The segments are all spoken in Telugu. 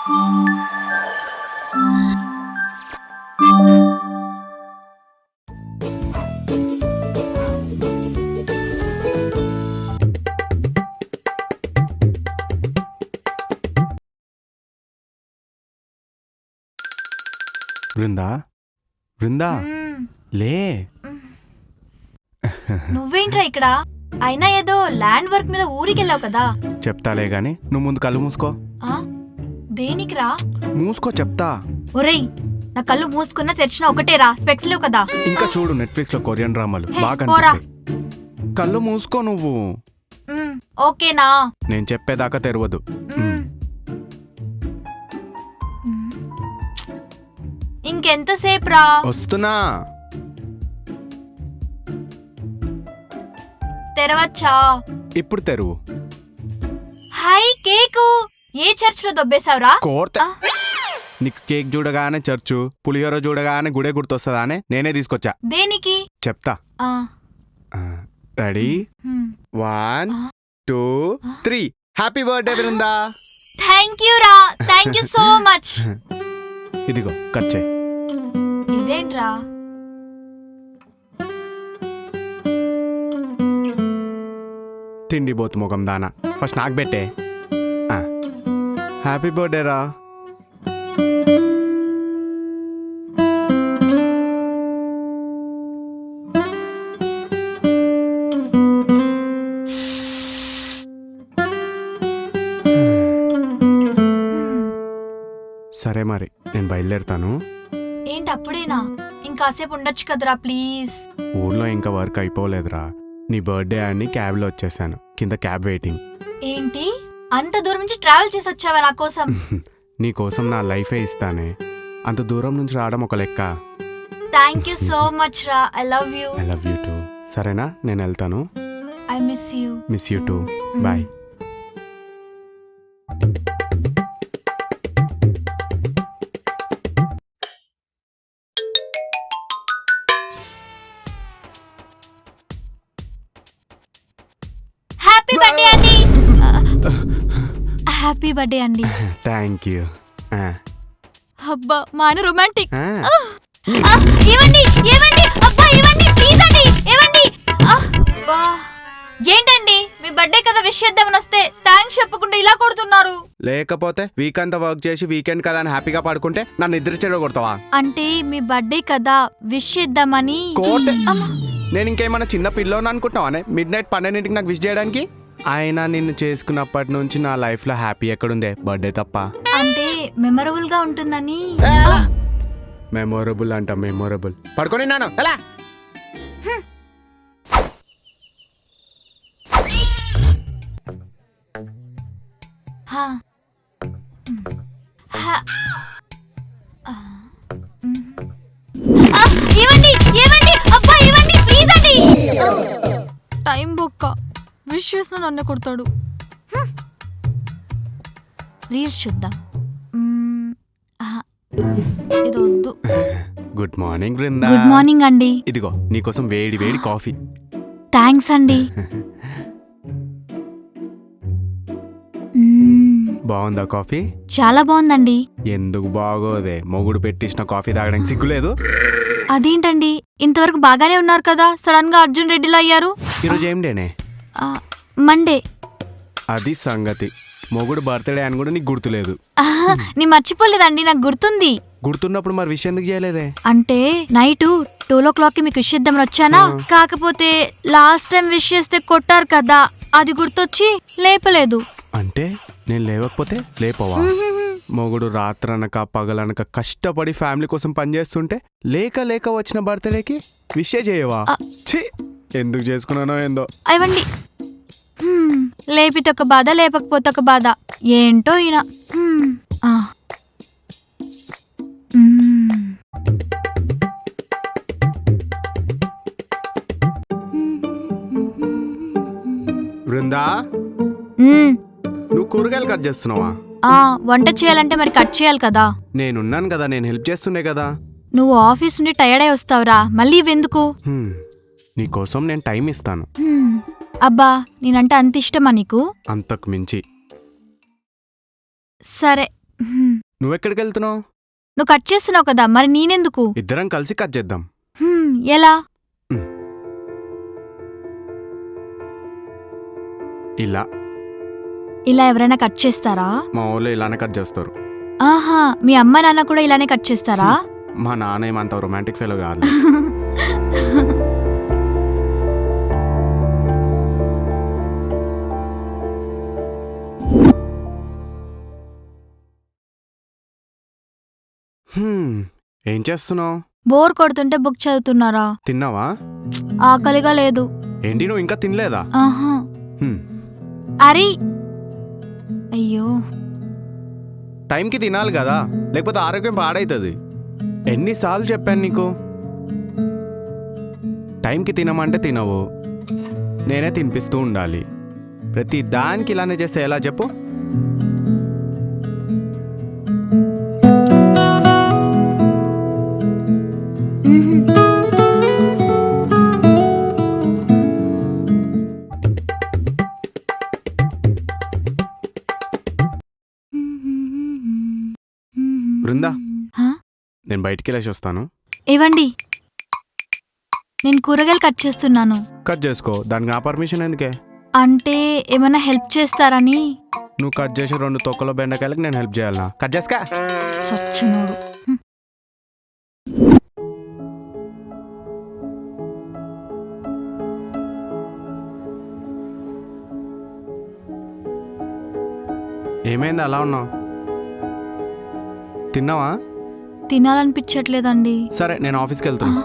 బృందా బృందా లే. నువ్వేంట్రా ఇక్కడ? అయినా ఏదో ల్యాండ్ వర్క్ మీద ఊరికెళ్ళావు కదా. చెప్తాలే గాని నువ్వు ముందు కళ్ళు మూసుకో. దేనికిరా? మూసుకో చెప్తా. ఒరేయ్, నా కళ్ళు మూసుకున్నా తెరిచినా ఒకటేరా, స్పెక్స్ లేవు కదా. ఇంకా చూడు, నెట్ఫ్లిక్స్ లో కొరియన్ డ్రామాలు బాగా కనిపిస్తాయి. కళ్ళు మూసుకో నువ్వు. ఓకేనా? నేను చెప్పేదాకా తెరవదు. ఇంకెంతసేపు రా? వస్తున్నా. తెరవచ్చా? ఇప్పుడు తెరువు. హై కేకు, ఏ చర్చ్ లో దొబ్బేశావురా? కోర్త. నీకు కేక్ చూడగానే చర్చు, పులిహోర చూడగానే గుడే గుర్తొస్తుందానే నేనే తీసుకొచ్చా. దేనికి? చెప్తా. Ready? 1 2 3. Happy birthday Brinda. Thank you రా, థ్యాంక్ యూ సో మచ్. ఇదిగో కట్ చేయి. ఇదేంట్రా? తిండి బోతు ముఖం దానా, ఫస్ట్ నాకు పెట్టే. హ్యాపీ బర్త్డే రా. సరే మరి నేను బయలుదేరుతాను. ఏంటి అప్పుడేనా? ఇంకాసేపు ఉండొచ్చు కదరా ప్లీజ్. ఊర్లో ఇంకా వర్క్ అయిపోలేదురా. నీ బర్త్డే అని క్యాబ్లో వచ్చేసాను. కింద క్యాబ్ వెయిటింగ్. ఏంటి అంత దూరం నుంచి ట్రావెల్ చేసి వచ్చావా నా కోసం? నీ కోసం నా లైఫే ఇస్తానే. అంత దూరం నుంచి రావడం ఒక లెక్క. థ్యాంక్ యూ సో మచ్ రా. I love you. I love you too. సరేనా, నేను వెళ్తాను. I miss you. Miss you too. Bye. Happy birthday అండి. హ్యాపీ బర్త్డే అండి. Thank you. అబ్బా మా ఆయన రొమాంటిక్. ఇవ్వండి ఇవ్వండి, అబ్బా ఇవ్వండి ప్లీజ్ అండి, ఇవ్వండి. అబ్బా ఏంటండి, మీ బర్త్డే కదా విష్ చేద్దామని వస్తే థ్యాంక్స్ చెప్పకుండా ఇలా కొడుతున్నారు. లేకపోతే వీక్ అంతా వర్క్ చేసి వీకెండ్ కదా అని హ్యాపీగా పడుకుంటే నన్ను నిద్ర చెడు కొడతావా? అంటే మీ బర్త్డే కదా విష్ చేద్దామని. నేను ఇంకేమన్నా చిన్న పిల్లోని అనుకుంటున్నావానే మిడ్-నైట్ 12ంటికి నాకు విష్ చేయడానికి? అయినా నిన్ను చేసుకున్నప్పటి నుంచి నా లైఫ్ లో హ్యాపీ ఎక్కడుందే, బర్త్డే తప్ప. అంటే మెమరబుల్ గా ఉంటుందని. మెమొరబుల్ అంట, మెమొరబుల్. పడుకొని నాను ఎలా? ఇవ్వండి ఇవ్వండి, అబ్బా ఇవ్వండి ప్లీజ్ అండి. టైం బొక్క, విష్ చేసిన నన్ను కొడతాడు. రీల్స్ చూద్దాం. ఇది వద్దు. Good morning Brinda. Good morning అండి. ఇదిగో నీకోసం వేడి వేడి కాఫీ. థ్యాంక్స్ అండి. బాగుందా కాఫీ? చాలా బాగుందండి. ఎందుకు బాగోదే, మొగుడు పెట్టించిన కాఫీ తాగడానికి సిగ్గులేదు? అదేంటండి, ఇంతవరకు బాగానే ఉన్నారు కదా, సడన్ గా అర్జున్ రెడ్డిలో అయ్యారు. ఈరోజు ఏం డేనే? మండే. అది సంగతి. మొగుడు బర్త్డే అని కూడా నీకు గుర్తులేదు. నీ మర్చిపోలేదండి, నాకు గుర్తుంది. గుర్తున్నప్పుడు మరి విష్ ఎందుకు చేయలేదే? అంటే నైట్ 2 o'clock కి మీకు విష్ చేద్దామని వచ్చానా, కాకపోతే లాస్ట్ టైం విష్ చేస్తే కొట్టారు కదా, అది గుర్తొచ్చి లేపలేదు. అంటే నేను లేవకపోతే లేపవా? మొగుడు రాత్రనక పగలనక కష్టపడి ఫ్యామిలీ కోసం పనిచేస్తుంటే లేక లేక వచ్చిన బర్త్డేకి విషే చేయవా? ఎందుకు చేసుకున్నానో ఏందో. అవండి లేపితే ఒక బాధ, లేపకపోతే ఒక బాధ. ఏంటో ఈయన. బృందా, నువ్వు కూరగాయలు కట్ చేస్తున్నావా? వంట చేయాలంటే మరి కట్ చేయాలి కదా. నేనున్నాను కదా, నేను హెల్ప్ చేస్తుండే కదా. నువ్వు ఆఫీస్ నుండి టైర్డ్ అయి వస్తావురా, మళ్ళీ ఇవెందుకు? నీకోసం నేను టైం ఇస్తాను. అబ్బా నేనంటే అంత ఇష్టమా నీకు? అంతకు మించి. సరే హ్మ్. నువ్వెక్కడికి వెళ్తున్నావు? నువ్వు కట్ చేస్తున్నావు కదా, మరి నేనెందుకు? ఇద్దరం కలిసి కట్ చేద్దాం. ఎలా? ఇలా. ఇలా ఎవరైనా కట్ చేస్తారా? మా ఊళ్ళో ఇలానే కట్ చేస్తారు. ఆహా, మీ అమ్మ నాన్న కూడా ఇలానే కట్ చేస్తారా? మా నాన్న ఏమంత రొమాంటిక్ ఫెలో కాదు. ఏం చేస్తున్నావు? బోర్ కొడుతుంటే బుక్ చదువుతున్నారా? తిన్నావా? ఆకలిగా లేదు. ఏంటి నువ్వు ఇంకా తినలేదా? ఆహా. హ్మ్. అరే అయ్యో, టైంకి తినాలి కదా, లేకపోతే ఆరోగ్యం పాడైతుంది. ఎన్నిసార్లు చెప్పాను నీకు? టైంకి తినమంటే తినవు, నేనే తినిపిస్తూ ఉండాలి. ప్రతి దానికి ఇలానే చేస్తే ఎలా చెప్పు? బృందా, హా? నేను బయటికి వెళ్ళేసి వస్తాను. ఇవ్వండి, నేను కూరగాయలు కట్ చేస్తున్నాను. కట్ చేసుకో, దానికి నా పర్మిషన్ ఎందుకే? అంటే ఏమైనా హెల్ప్ చేస్తారని. నువ్వు కట్ చేసి 2 తొక్కలో బెండకాయలకు నేను హెల్ప్ చేయాలనా? కట్ చేసుకా. సచ్చినోడు. ఏమైంది అలా ఉన్నావు? తిన్నావా? తినాలనిపించట్లేదండి. సరే, నేను ఆఫీస్కి వెళ్తున్నా.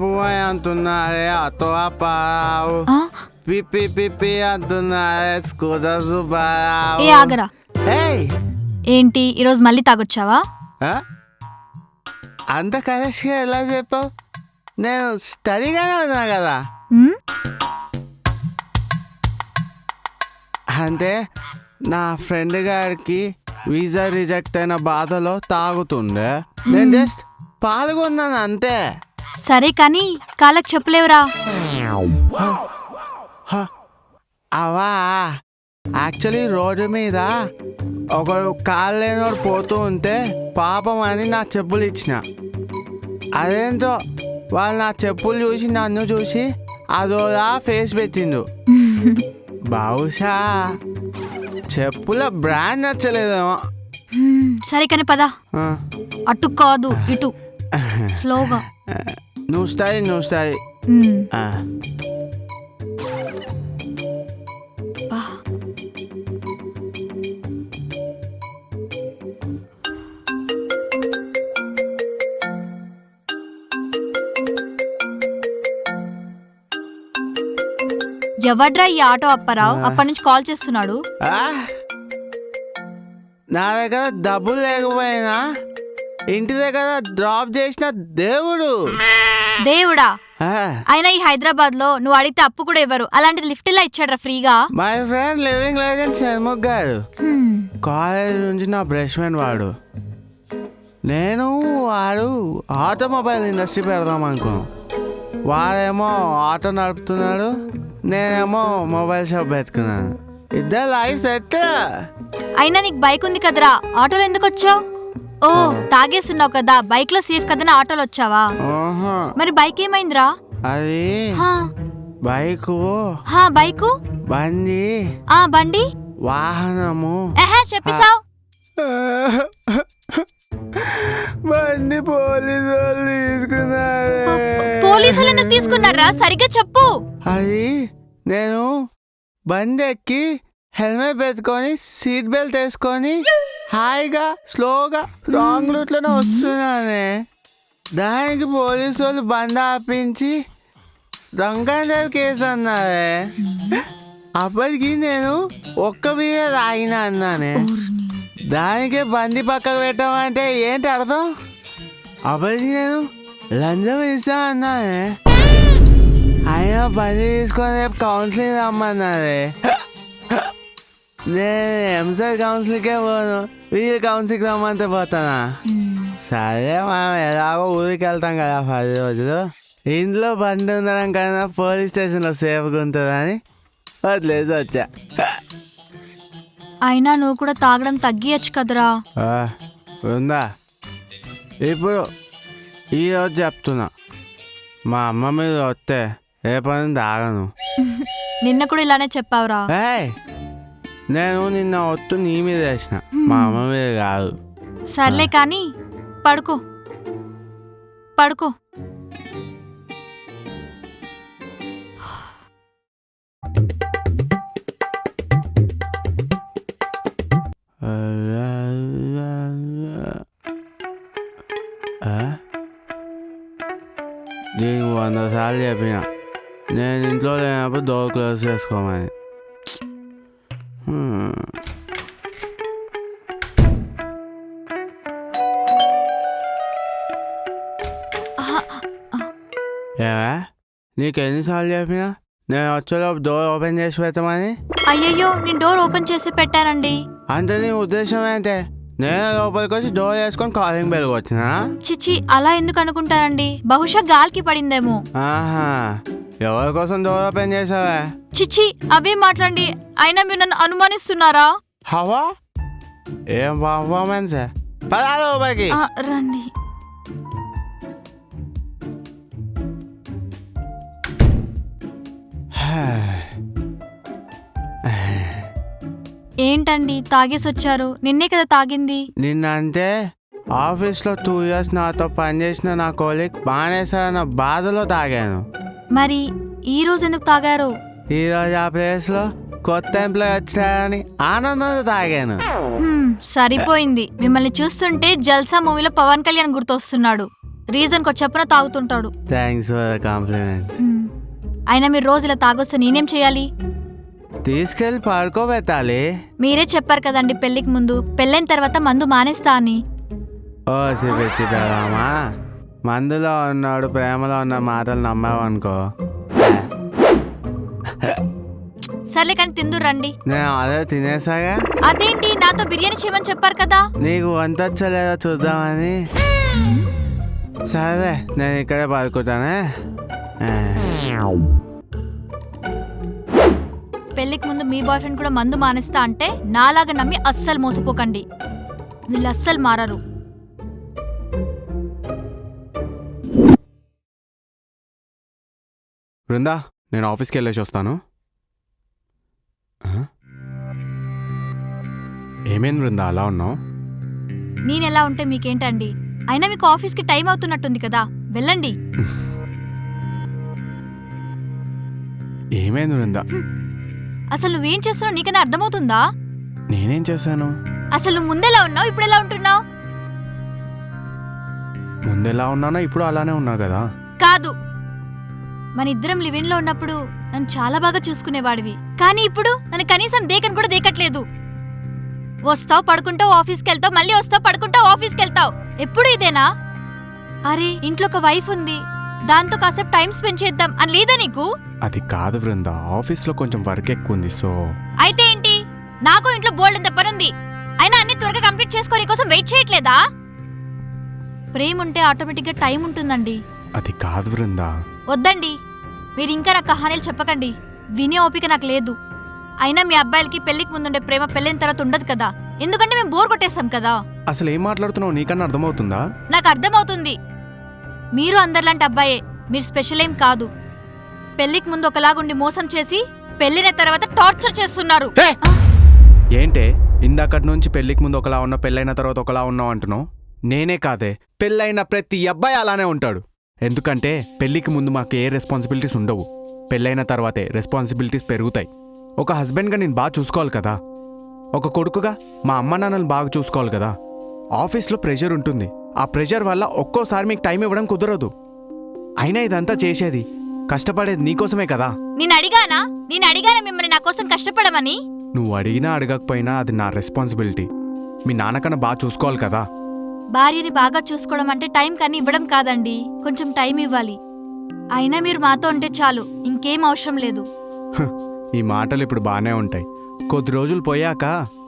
పువ్వాయి అంటున్నారే అతో అప్పారావు, ఆ? పిప్పి పిప్పి అంటున్నారే స్కూటర్ సుబ్బారావు. ఏ ఆగరా. ఏయ్! ఏంటి ఈరోజు మళ్ళీ తాగొచ్చావా? ఆ? అంత కరెక్ట్గా ఎలా చెప్పావు? నేను స్టడీగానే ఉన్నా కదా. ఉమ్, అంటే నా ఫ్రెండ్ గారికి వీసా రిజెక్ట్ అయిన బాధలో తాగుతుండే, నేను జస్ట్ పాల్గొన్నాను అంతే. సరే కానీ కాళ్ళకి చెప్పలేవురా? అవా, యాక్చువల్లీ రోడ్డు మీద ఒకడు కాళ్ళు లేనోడు పోతూ ఉంటే పాపం అని నా చెప్పులు ఇచ్చిన. అదేంటో వాళ్ళు నా చెప్పులు చూసి నన్ను చూసి అదోలా ఫేస్ పెట్టిండు. బహుశా చెప్పుల బ్రాండ్ నచ్చలేదేమో. సరే కానీ పద. అటు కాదు ఇటు, స్లోగా. నువ్వు స్టైల్. బా. ఎవడ్రా ఈ ఆటో అప్పారావు? అప్పటి నుంచి కాల్ చేస్తున్నాడు. నా దగ్గర డబ్బులు లేకపోయినా ఇంటి దగ్గర డ్రాప్ చేసిన దేవుడు. దేవుడా? అయినా ఈ హైదరాబాద్ లో నువ్వు అడిగితే అప్పు కూడా ఇవ్వరు, అలాంటిది లిఫ్ట్ ఇలా ఇచ్చాడ్రా ఫ్రీగా. My friend living legend Shanmukh గారు కాలేజ్ నుంచి నా బ్రష్ ఫ్రెండ్ వాడు. వాడు ఆటోమొబైల్ ఇండస్ట్రీ పెడదాం అనుకున్నాం. వాడేమో ఆటో నడుపుతున్నాడు, నేనేమో మొబైల్ షాప్ పెట్టుకున్నాను. ఇద్దరు లైఫ్ సెట్. అయినా నీకు బైక్ ఉంది కదరా, ఆటోలో ఎందుకు వచ్చావు? ఓ, తాగేస్తున్నావు కదా, బైక్ లో సేఫ్ కదని ఆటోలో వచ్చావా? మరి బైక్ ఏమైందిరా? అది బైకు బైకు బండి బండి వాహనము చెప్పేసావు. బండి పోలీసు వాళ్ళు తీసుకున్నారు. పోలీసులు ఎందుకు తీసుకున్నారా? సరిగ్గా చెప్పు. అది నేను బండి ఎక్కి హెల్మెట్ పెట్టుకొని సీట్ బెల్ట్ వేసుకొని హాయిగా స్లోగా రాంగ్ రూట్లోనే వస్తున్నానే. దానికి పోలీసు వాళ్ళు బండి ఆపించి దొంగ కేసు అన్నారే. అప్పటికి నేను ఒక్క మీద తాగినా అన్నానే. దానికే బండి పక్కకు పెట్టమంటే ఏంటి అర్థం? అప్పటికి నేను లంచం ఇస్తా అన్నానే. అయినా బండి తీసుకొని రేపు కౌన్సిలింగ్ రమ్మన్నారే. నేను ఎంసెట్ కౌన్సిల్కే పోను, వీళ్ళ కౌన్సిల్కి రమ్మంటే పోతానా? సరే మనం ఎలాగో ఊరికి వెళ్తాం కదా 10 రోజులు, ఇంట్లో బండి ఉండడం కన్నా పోలీస్ స్టేషన్లో సేఫ్గా ఉంటుందని వదిలేసి వచ్చా. అయినా నువ్వు కూడా తాగడం తగ్గియచ్చు కదరా. ఉందా? ఇప్పుడు ఈరోజు చెప్తున్నా, మా అమ్మ మీద వస్తే రేపని తాగను. నిన్న కూడా ఇలానే చెప్పావురా. నేను నిన్న ఒత్తు నీ మీద వేసిన, మా అమ్మ మీద కాదు. సర్లే కానీ పడుకో పడుకో. నీకు 100 సార్లు చెప్పిన నేను ఇంట్లో లేనప్పుడు డోర్ క్లోజ్ చేసుకోమని. ఏవా నీకు ఎన్నిసార్లు చెప్పినా నేను వచ్చేలోపు డోర్ ఓపెన్ చేసి పెట్టమని? అయ్యయ్యో, నేను డోర్ ఓపెన్ చేసి పెట్టానండి. అంటే నీ ఉద్దేశం ఏంటే నేను లోపలికి వచ్చి డోర్ వేసుకొని కాలింగ్ బెల్ వచ్చినా? చిచి, అలా ఎందుకు అనుకుంటారండి? బహుశా గాలికి పడిందేమో. ఆహా, ఎవరి కోసం డోర్ ఓపెన్ చేసావా? చిచి, అవే మాట్లాడండి. అయినా మీరు నన్ను అనుమానిస్తున్నారా? హవా ఏం పర్ఫార్మెన్స్! పదా లోపలికి రండి. ఏంటండి తాగేసి వచ్చారు? నిన్నే కదా తాగింది. నిన్న అంటే ఆఫీస్లో 2 years నాతో పనిచేసిన నా కొలీగ్ బానేసారన్న బాధలో తాగాను. మరి ఈ రోజు ఎందుకు తాగారు? ఈరోజు ఆ ప్లేస్లో కొత్త ఎంప్లాయ్ వచ్చారని ఆనందంతో తాగాను. సరిపోయింది. మిమ్మల్ని చూస్తుంటే జల్సా మూవీలో పవన్ కళ్యాణ్ గుర్తొస్తున్నాడు. రీజన్ కు చెప్పిన తాగుతుంటాడు. Thanks for the compliment. అయినా మీరు రోజు ఇలా తాగొస్తే నేనేం చేయాలి? తీసుకెళ్ళి పడుకోబెట్టాలి. మీరే చెప్పారు కదండి పెళ్లికి ముందు, పెళ్ళైన తర్వాత మందు మానేస్తా అని. ఓ సిపిచ్చి పెదామా, మందులో ఉన్నాడు ప్రేమలో ఉన్న మాటలు నమ్మావనుకో. సర్లే కానీ తిందు రండి. నేను అదే తినేసాగా. అదేంటి, నాతో బిర్యానీ చేయమని చెప్పారు కదా. నీకు వంట వచ్చలేదో చూద్దామని. సరే నేను ఇక్కడే పడుకుంటానే. పెళ్లికి ముందు మీ బాయ్ ఫ్రెండ్ కూడా మందు మానేస్తా అంటే నాలాగా నమ్మి అస్సలు మోసపోకండి. వీళ్ళు అస్సలు మారరు. బృందా, నేను ఆఫీస్కి వెళ్ళేసి వస్తాను. ఏమేం బృందా అలా ఉన్నావు? నేనెలా ఉంటే మీకేంటండి? అయినా మీకు ఆఫీస్కి టైం అవుతున్నట్టుంది కదా, వెళ్ళండి. ఏమైంది బృందా? అసలు నువ్వేం చేస్తున్నావు నీకన్నా అర్థమవుతుందా? నేనేం చేశాను? అసలు నువ్వు ముందెలా ఉన్నావు, ఇప్పుడు ఎలా ఉంటున్నావు? ముందెలా ఉన్నానో ఇప్పుడు అలానే ఉన్నా కదా. కాదు, మన ఇద్దరం లివింగ్ లో ఉన్నప్పుడు నన్ను చాలా బాగా చూసుకునేవాడివి. కానీ ఇప్పుడు నన్ను కనీసం దేకని కూడా దేకట్లేదు. వస్తావు, పడుకుంటావు, ఆఫీస్కి వెళ్తావు, మళ్ళీ వస్తావు, పడుకుంటావు, ఆఫీస్కి వెళ్తావు. ఎప్పుడు ఇదేనా? అరే, ఇంట్లో ఒక వైఫ్ ఉంది, దాంతో కాసేపు టైం స్పెండ్ చేద్దాం అని లేదా నీకు? అది కాదు బృందా, ఆఫీస్లో కొంచెం వర్క్ ఎక్కువ ఉంది. సో అయితే ఏంటి? నాకు ఇంట్లో బోల్డ్ అంత పనుంది. అయినా అన్ని త్వరగా కంప్లీట్ చేసుకోని కోసం వెయిట్ చేయట్లేదా? ప్రేమ ఉంటే ఆటోమేటిక్గా టైం ఉంటుందండి. అది కాదు బృందా. వద్దండి, మీరు ఇంకా నాకు కహానీలు చెప్పకండి. వినే ఓపిక నాకు లేదు. అయినా మీ అబ్బాయిలకి పెళ్లికి ముందుండే ప్రేమ పెళ్ళైన తర్వాత ఉండదు కదా, ఎందుకంటే మేము బోర్ కొట్టేస్తాం కదా. అసలు ఏం మాట్లాడుతున్నావు, నీకన్నా అర్థమవుతుందా? నాకు అర్థమవుతుంది. మీరు అందరిలాంటి అబ్బాయే, మీరు స్పెషల్ ఏం కాదు. పెళ్లికి ముందు ఒకలాగుండి మోసం చేసి పెళ్లిన తర్వాత టార్చర్ చేస్తున్నారు. ఏంటే ఇందాకటి నుంచి పెళ్లికి ముందు ఒకలా ఉన్నా పెళ్ళైన తర్వాత ఒకలా ఉన్నావు అంటున్నావు? నేనే కాదే, పెళ్ళైన ప్రతి అబ్బాయి అలానే ఉంటాడు. ఎందుకంటే పెళ్లికి ముందు మాకు ఏ రెస్పాన్సిబిలిటీస్ ఉండవు, పెళ్ళైన తర్వాతే రెస్పాన్సిబిలిటీస్ పెరుగుతాయి. ఒక హస్బెండ్గా నేను బాగా చూసుకోవాలి కదా, ఒక కొడుకుగా మా అమ్మ నాన్నలు బాగా చూసుకోవాలి కదా. ఆఫీస్లో ప్రెషర్ ఉంటుంది, ఆ ప్రెషర్ వల్ల ఒక్కోసారి మీకు టైం ఇవ్వడం కుదరదు. అయినా ఇదంతా చేసేది కష్టపడేది నీకోసమే కదా. నేను అడిగానా మిమ్మల్ని నా కోసం కష్టపడమని? నువ్వు అడిగినా అడగకపోయినా అది నా రెస్పాన్సిబిలిటీ. మీ నాన్నకన్నా బాగా చూసుకోవాలి కదా. భార్యని బాగా చూసుకోవడం అంటే టైం కానీ ఇవ్వడం కాదండి, కొంచెం టైం ఇవ్వాలి. అయినా మీరు మాతో ఉంటే చాలు, ఇంకేం అవసరం లేదు. ఈ మాటలు ఇప్పుడు బాగానే ఉంటాయి, కొద్ది రోజులు పోయాక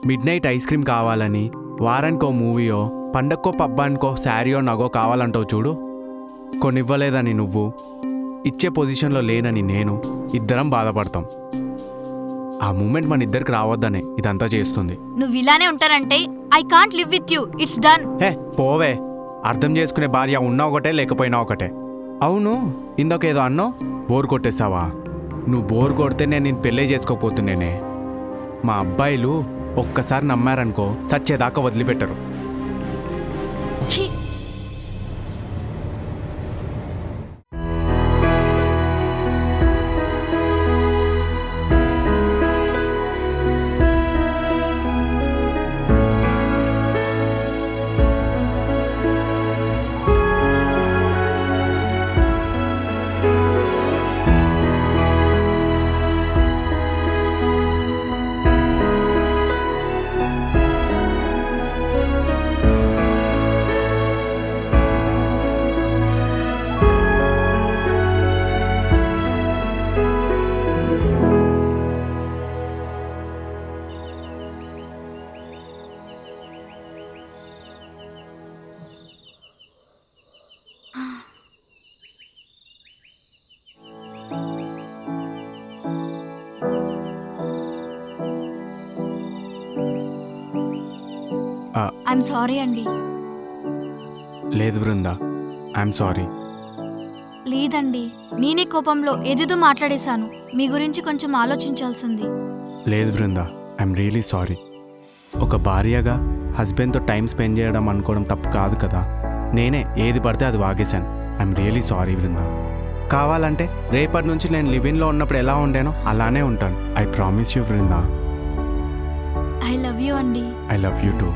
మిడ్ నైట్ ఐస్ క్రీమ్ కావాలని, వారానికో మూవీయో, పండక్కో పబ్బానికో శారీయో నగో కావాలంటావు చూడు. కొనివ్వలేదని నువ్వు, ఇచ్చే పొజిషన్లో లేనని నేను, ఇద్దరం బాధపడతాం. ఆ మూమెంట్ మన ఇద్దరికి రావద్దనే ఇదంతా చేస్తుంది. నువ్వు ఇలానే ఉంటానంటే I can't live with you. It's done. Hey పోవే, అర్థం చేసుకునే భార్య ఉన్నా ఒకటే లేకపోయినా ఒకటే. అవును, ఇందాకేదో అన్నావు, బోర్ కొట్టేసావా? నువ్వు బోర్ కొడితే నేను పెళ్ళే చేసుకోపోతున్నానే. మా అబ్బాయిలు ఒక్కసారి నమ్మారనుకో సచ్చేదాకా వదిలిపెట్టరు. ఛీ. ఐఎమ్ సారీ అండి. లేదు బృందా, ఐఎమ్ సారీ. లేదండి, నేనే కోపంలో ఏదేదో మాట్లాడేశాను. మీ గురించి కొంచెం ఆలోచించాల్సింది. లేదు బృందా, ఐఎమ్ రియలీ సారీ. ఒక భార్యగా హస్బెండ్తో టైం స్పెండ్ చేయడం అనుకోవడం తప్పు కాదు కదా. నేనే ఏది పడితే అది వాగేశాను. I'm really sorry Brinda. కావాలంటే రేపటి నుంచి నేను లివిన్లో ఉన్నప్పుడు ఎలా ఉండానో అలానే ఉంటాను. I promise you Brinda. I love you అండి. I love you two.